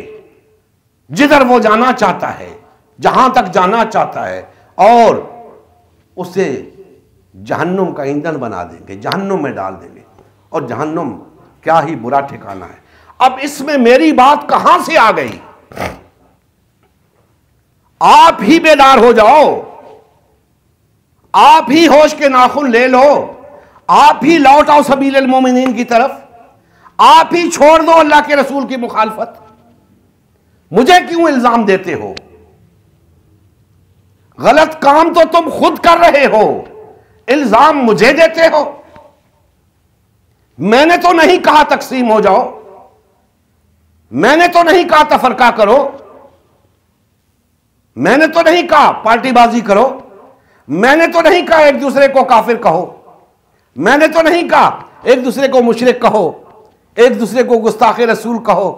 S1: जिधर वो जाना चाहता है, जहां तक जाना चाहता है, और उसे जहन्नुम का ईंधन बना देंगे, जहन्नुम में डाल देंगे। और जहन्नुम क्या ही बुरा ठिकाना है। अब इसमें मेरी बात कहां से आ गई? आप ही बेदार हो जाओ, आप ही होश के नाखून ले लो, आप ही लौट आओ सबील मोमिनीन की तरफ, आप ही छोड़ दो अल्लाह के रसूल की मुखालफत। मुझे क्यों इल्जाम देते हो? गलत काम तो तुम खुद कर रहे हो, इल्जाम मुझे देते हो। मैंने तो नहीं कहा तकसीम हो जाओ, मैंने तो नहीं कहा तफरका करो, मैंने तो नहीं कहा पार्टीबाजी करो, मैंने तो नहीं कहा एक दूसरे को काफिर कहो, मैंने तो नहीं कहा एक दूसरे को मुशरिक कहो, एक दूसरे को गुस्ताखे रसूल कहो,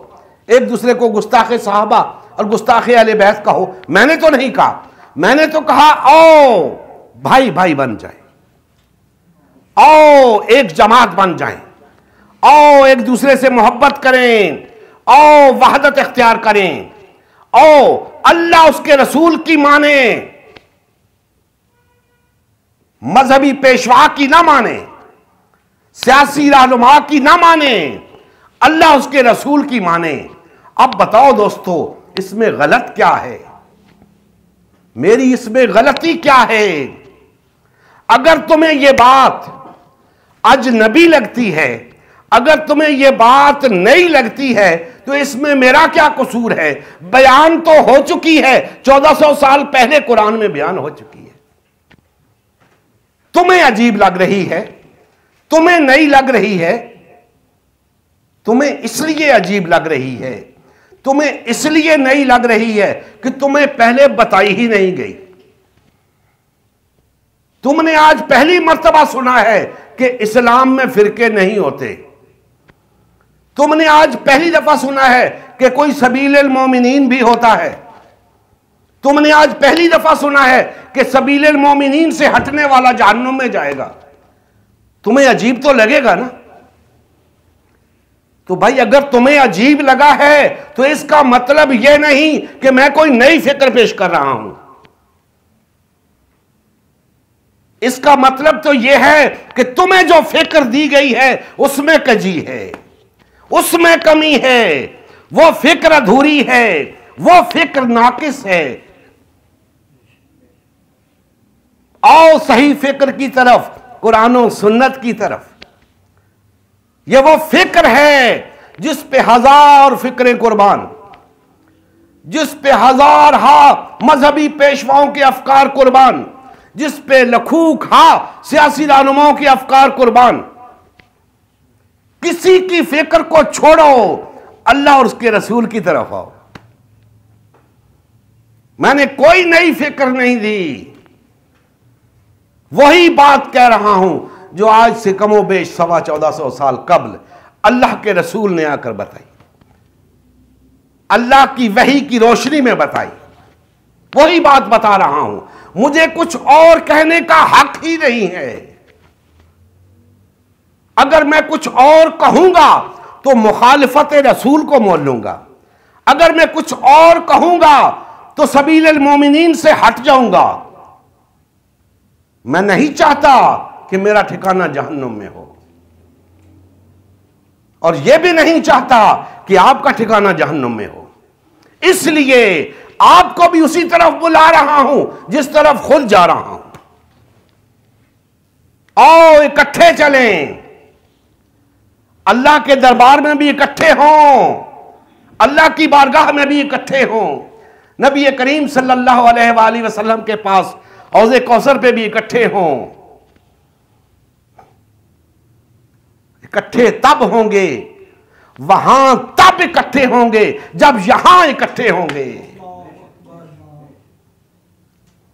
S1: एक दूसरे को गुस्ताखे साहबा और गुस्ताखे अहले बैत कहो। मैंने तो नहीं कहा, मैंने तो कहा आओ भाई भाई बन जाए, आओ एक जमात बन जाए, आओ एक दूसरे से मोहब्बत करें, आओ वहदत इख्तियार करें, आओ अल्लाह उसके रसूल की माने, मजहबी पेशवा की ना माने, सियासी रहनुमा की ना माने, अल्लाह उसके रसूल की माने। अब बताओ दोस्तों, इसमें गलत क्या है? मेरी इसमें गलती क्या है? अगर तुम्हें यह बात अजनबी लगती है, अगर तुम्हें यह बात नई लगती है, तो इसमें मेरा क्या कसूर है? बयान तो हो चुकी है, 1400 साल पहले कुरान में बयान हो चुकी है। तुम्हें अजीब लग रही है, तुम्हें नई लग रही है, तुम्हें इसलिए अजीब लग रही है, तुम्हें इसलिए नई लग रही है कि तुम्हें पहले बताई ही नहीं गई। तुमने आज पहली मर्तबा सुना है कि इस्लाम में फिरके नहीं होते। तुमने आज पहली दफा सुना है कि कोई सबील मोमिनीन भी होता है। तुमने आज पहली दफा सुना है कि सबील मोमिनीन से हटने वाला जहन्नुम में जाएगा। तुम्हें अजीब तो लगेगा ना। तो भाई अगर तुम्हें अजीब लगा है तो इसका मतलब यह नहीं कि मैं कोई नई फिक्र पेश कर रहा हूं। इसका मतलब तो यह है कि तुम्हें जो फिक्र दी गई है उसमें कजी है, उसमें कमी है, वो फिक्र अधूरी है, वो फिक्र नाकिस है। आओ सही फिक्र की तरफ, कुरान और सुन्नत की तरफ। यह वो फिक्र है जिस पे हजार फिक्रें कुर्बान, जिस पे हजार मजहबी पेशवाओं के अफकार कुर्बान, जिस पे लखूक सियासी रहनुमाओं के अफकार कुर्बान। किसी की फिक्र को छोड़ो, अल्लाह और उसके रसूल की तरफ आओ। मैंने कोई नई फिक्र नहीं दी, वही बात कह रहा हूं जो आज से कमोबेश 1400 साल कबल अल्लाह के रसूल ने आकर बताई, अल्लाह की वही की रोशनी में बताई। वही बात बता रहा हूं, मुझे कुछ और कहने का हक ही नहीं है। अगर मैं कुछ और कहूंगा तो मुखालिफत रसूल को मोल लूंगा। अगर मैं कुछ और कहूंगा तो सबील मोमिनीन से हट जाऊंगा। मैं नहीं चाहता कि मेरा ठिकाना जहन्नुम में हो, और यह भी नहीं चाहता कि आपका ठिकाना जहन्नुम में हो। इसलिए आपको भी उसी तरफ बुला रहा हूं जिस तरफ खुद जा रहा हूं। आओ इकट्ठे चलें, अल्लाह के दरबार में भी इकट्ठे हों, अल्लाह की बारगाह में भी इकट्ठे हों, नबी करीम सल्लल्लाहु अलैहि वसल्लम के पास हौज़े कौसर पे भी इकट्ठे हों। इकट्ठे तब होंगे, वहां तब इकट्ठे होंगे जब यहां इकट्ठे होंगे।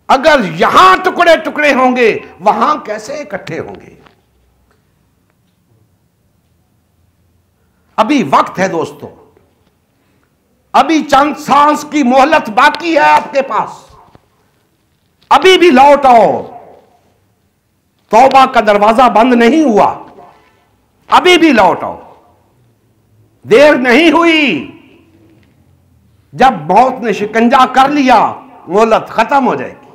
S1: अगर यहां टुकड़े टुकड़े होंगे, वहां कैसे इकट्ठे होंगे? अभी वक्त है दोस्तों, अभी चंद सांस की मोहलत बाकी है आपके पास। अभी भी लौट आओ, तौबा का दरवाजा बंद नहीं हुआ। अभी भी लौट आओ, देर नहीं हुई। जब मौत ने शिकंजा कर लिया, मोहलत खत्म हो जाएगी।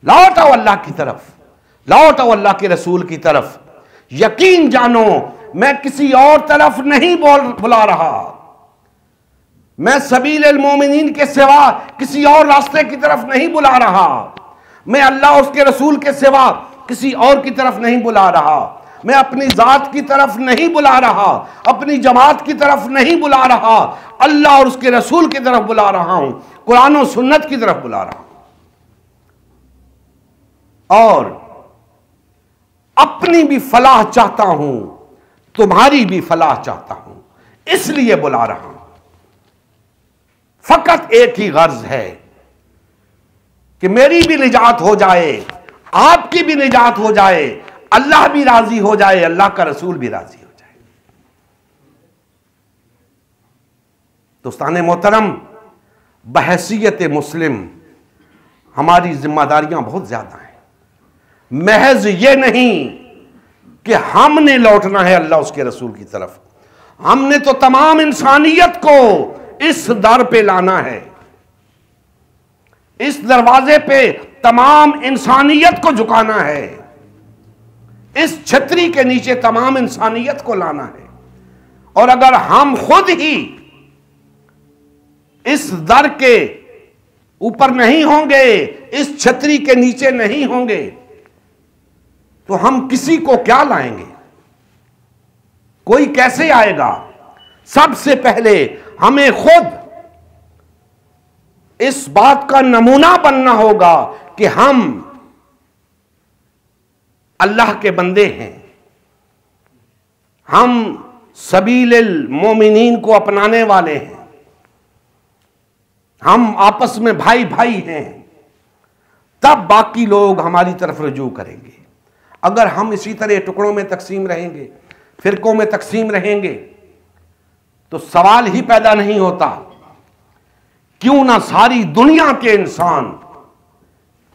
S1: लौट आओ अल्लाह की तरफ, लौट आओ अल्लाह के रसूल की तरफ। यकीन जानो, मैं किसी और तरफ नहीं बुला रहा। मैं सबील मोमिनीन के सिवा किसी और रास्ते की तरफ नहीं बुला रहा। मैं अल्लाह और उसके रसूल के सिवा किसी और की तरफ नहीं बुला रहा। मैं अपनी जात की तरफ नहीं बुला रहा, अपनी जमात की तरफ नहीं बुला रहा, अल्लाह और उसके रसूल की तरफ बुला रहा हूं, कुरान और सुन्नत की तरफ बुला रहा हूं। और अपनी भी फलाह चाहता हूं, तुम्हारी भी फलाह चाहता हूं, इसलिए बुला रहा हूं। फकत एक ही गर्ज है कि मेरी भी निजात हो जाए, आपकी भी निजात हो जाए, अल्लाह भी राजी हो जाए, अल्लाह का रसूल भी राजी हो जाए। दोस्ताने मोहतरम, बहैसियत मुस्लिम हमारी जिम्मेदारियां बहुत ज्यादा हैं। महज ये नहीं कि हमने लौटना है अल्लाह उसके रसूल की तरफ, हमने तो तमाम इंसानियत को इस दर पे लाना है। इस दरवाजे पे तमाम इंसानियत को झुकाना है। इस छतरी के नीचे तमाम इंसानियत को लाना है। और अगर हम खुद ही इस दर के ऊपर नहीं होंगे, इस छतरी के नीचे नहीं होंगे, तो हम किसी को क्या लाएंगे? कोई कैसे आएगा? सबसे पहले हमें खुद इस बात का नमूना बनना होगा कि हम अल्लाह के बंदे हैं, हम सबीलिल मोमिनीन को अपनाने वाले हैं, हम आपस में भाई भाई हैं, तब बाकी लोग हमारी तरफ रुजू करेंगे। अगर हम इसी तरह टुकड़ों में तकसीम रहेंगे, फिरकों में तकसीम रहेंगे, तो सवाल ही पैदा नहीं होता क्यों ना सारी दुनिया के इंसान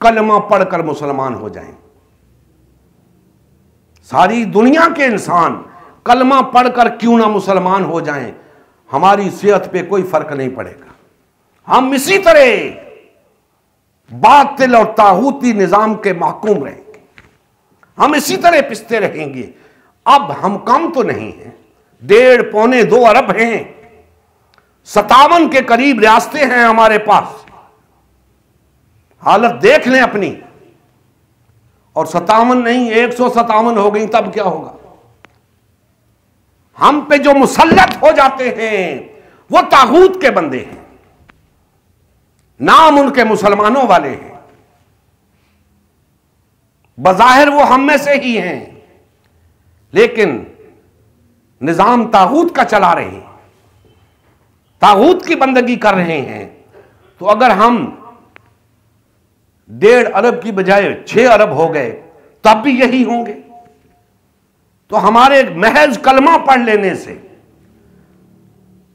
S1: कलमा पढ़कर मुसलमान हो जाएं। सारी दुनिया के इंसान कलमा पढ़कर क्यों ना मुसलमान हो जाएं, हमारी सेहत पे कोई फर्क नहीं पड़ेगा। हम इसी तरह बातिल और ताहूती निजाम के महकूम रहेंगे, हम इसी तरह पिसते रहेंगे। अब हम कम तो नहीं हैं, 1.5-2 अरब हैं, 57 के करीब रियासतें हैं हमारे पास। हालत देख लें अपनी, और 57 नहीं 157 हो गई तब क्या होगा। हम पे जो मुसल्लत हो जाते हैं वो तागूत के बंदे हैं, नाम उनके मुसलमानों वाले हैं, बज़ाहिर वो हम में से ही हैं, लेकिन निजाम तागूत का चला रहे हैं, तागूत की बंदगी कर रहे हैं। तो अगर हम 1.5 अरब की बजाय 6 अरब हो गए तब भी यही होंगे। तो हमारे महज कलमा पढ़ लेने से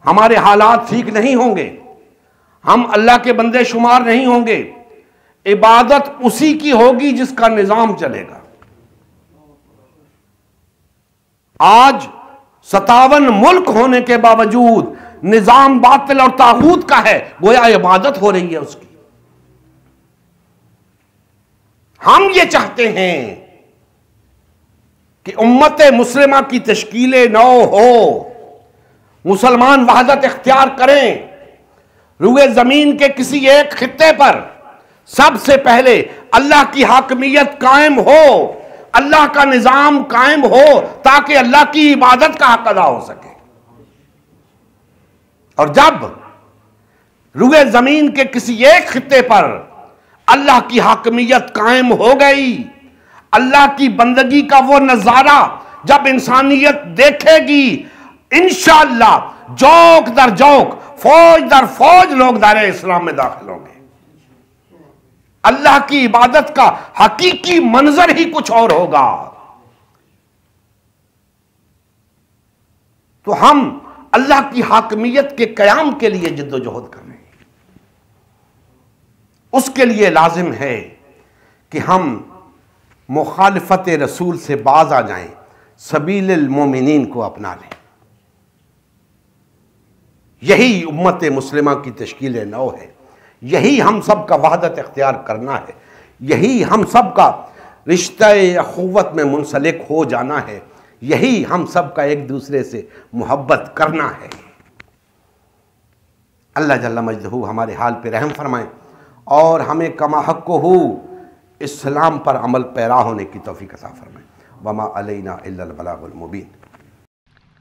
S1: हमारे हालात ठीक नहीं होंगे, हम अल्लाह के बंदे शुमार नहीं होंगे। इबादत उसी की होगी जिसका निजाम चलेगा। आज 57 मुल्क होने के बावजूद निजाम बातिल और तागूत का है, गोया इबादत हो रही है उसकी। हम ये चाहते हैं कि उम्मत मुस्लिमा की तश्कील नौ हो, मुसलमान वहदत इख्तियार करें, रुए जमीन के किसी एक खित्ते पर सबसे पहले अल्लाह की हाकमियत कायम हो, अल्लाह का निजाम कायम हो, ताकि अल्लाह की इबादत का हक अदा हो सके। और जब रुए जमीन के किसी एक खित्ते पर अल्लाह की हाकमियत कायम हो गई, अल्लाह की बंदगी का वो नजारा जब इंसानियत देखेगी, इंशाअल्लाह जौक दर जौक, फौज दर फौज लोग दायरे इस्लाम में दाखिल होंगे। अल्लाह की इबादत का हकीकी मंजर ही कुछ और होगा। तो हम अल्लाह की हाकमियत के कयाम के लिए जिद्दोजहद कर रहे हैं। उसके लिए लाजिम है कि हम मुखालिफत रसूल से बाज आ जाएं, सबीलिल मोमिनीन को अपना लें। यही उम्मत मुस्लिमा की तश्कील नौ है, यही हम सब का वहदत इख्तियार करना है, यही हम सब का रिश्ता अखुवत में मुंसलिक हो जाना है, यही हम सब का एक दूसरे से मोहब्बत करना है। अल्लाह जल्ला मजदहू हमारे हाल पे रहम फरमाएं और हमें कमा हक़ हो इस्लाम पर अमल पैरा होने की तौफीक अता फरमाएं। वमा अलैना इल्लल बलागुल मुबीन।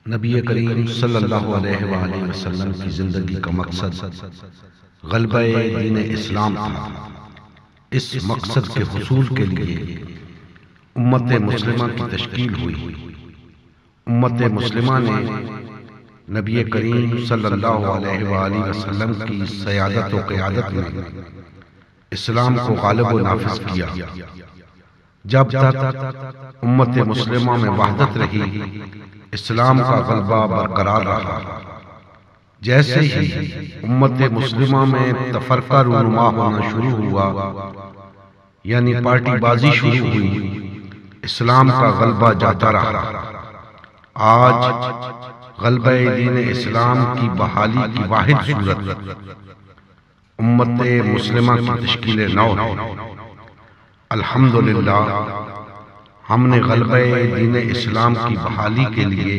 S2: नबी करीम सल्लल्लाहु अलैहि वसल्लम की ज़िंदगी का मकसद ग़लबे दीन इस्लाम था। इस मकसद के हुसूल के लिए उम्मत मुस्लिमा की तश्कील हुई। उम्मत मुस्लिमा ने नबी करीम सल्लल्लाहु अलैहि वसल्लम की सयादत व क़यादत में इस्लाम को गालिब व नाफिज किया। जब तक उम्मत मुस्लिमा में वहदत रही, इस्लाम का गलबा बरकरार रहा। जैसे ही उम्मत मुस्लिमा में तफरका रूनुमा होना शुरू हुआ, यानी पार्टीबाजी शुरू हुई, इस्लाम का गलबा जाता रहा। आज गलबे दीन इस्लाम की बहाली की वाहिद सूरत उम्मत मुस्लिमा की तश्कील नौ है। अल्हम्दुलिल्लाह हमने गलबे दीन इस्लाम की बहाली के लिए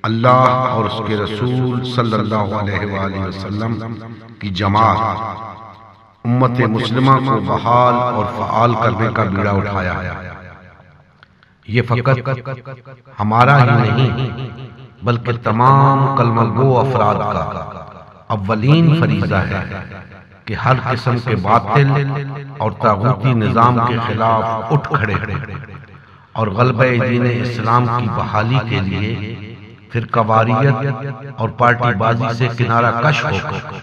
S2: अल्लाह और उसके रसूल सल्लल्लाहु अलैहि वसल्लम की जमात उम्मत मुस्लिमा को बहाल और फ़आल करने का बीड़ा उठाया है। ये फ़कत हमारा ही नहीं बल्कि तमाम कलमगो अफराद का अव्वलीन फरीज़ा है कि हर किस्म के बातिल और तागूती निज़ाम के खिलाफ उठ खड़े और गलबे दीन इस्लाम की बहाली के लिए फिरकावारियत और पार्टीबाजी से किनारा कश होकर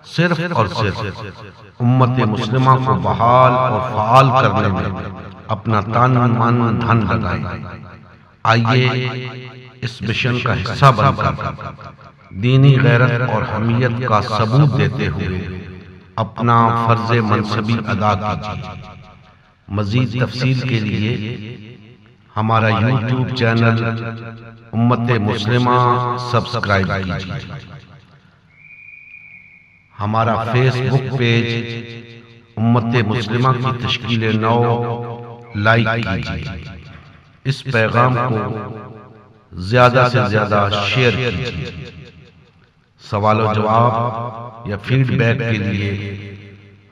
S2: सिर्फ और सिर्फ उम्मत मुस्लिमा को बहाल और फाल करने में अपना तन मन धन लगाए। आइए इस मिशन का हिस्सा बनकर दीनी गैरत और हमीयत का सबूत देते हुए अपना फर्ज मनसबी अदा कीजिए। मजीद तफसील के लिए हमारा यूट्यूब चैनल उम्मत मुस्लिमा सब्सक्राइब कीजिए। हमारा फेसबुक पेज उम्मत मुस्लिमा की तश्कील नौ लाइक कीजिए। इस पैगाम को ज्यादा से ज्यादा शेयर कीजिए। सवाल और जवाब या फीडबैक के लिए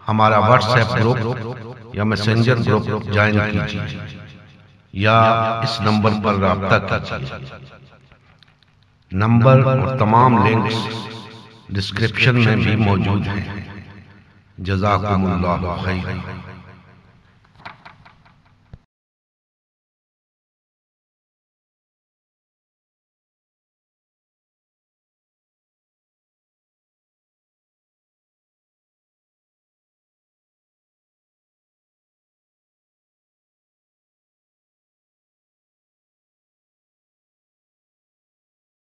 S2: हमारा व्हाट्सएप ग्रुप या मैसेंजर ग्रुप ज्वाइन कीजिए या इस नंबर पर राब्ता कीजिए। नंबर और तमाम लिंक्स डिस्क्रिप्शन में भी मौजूद हैं। जज़ाकुमुल्लाहु खैर।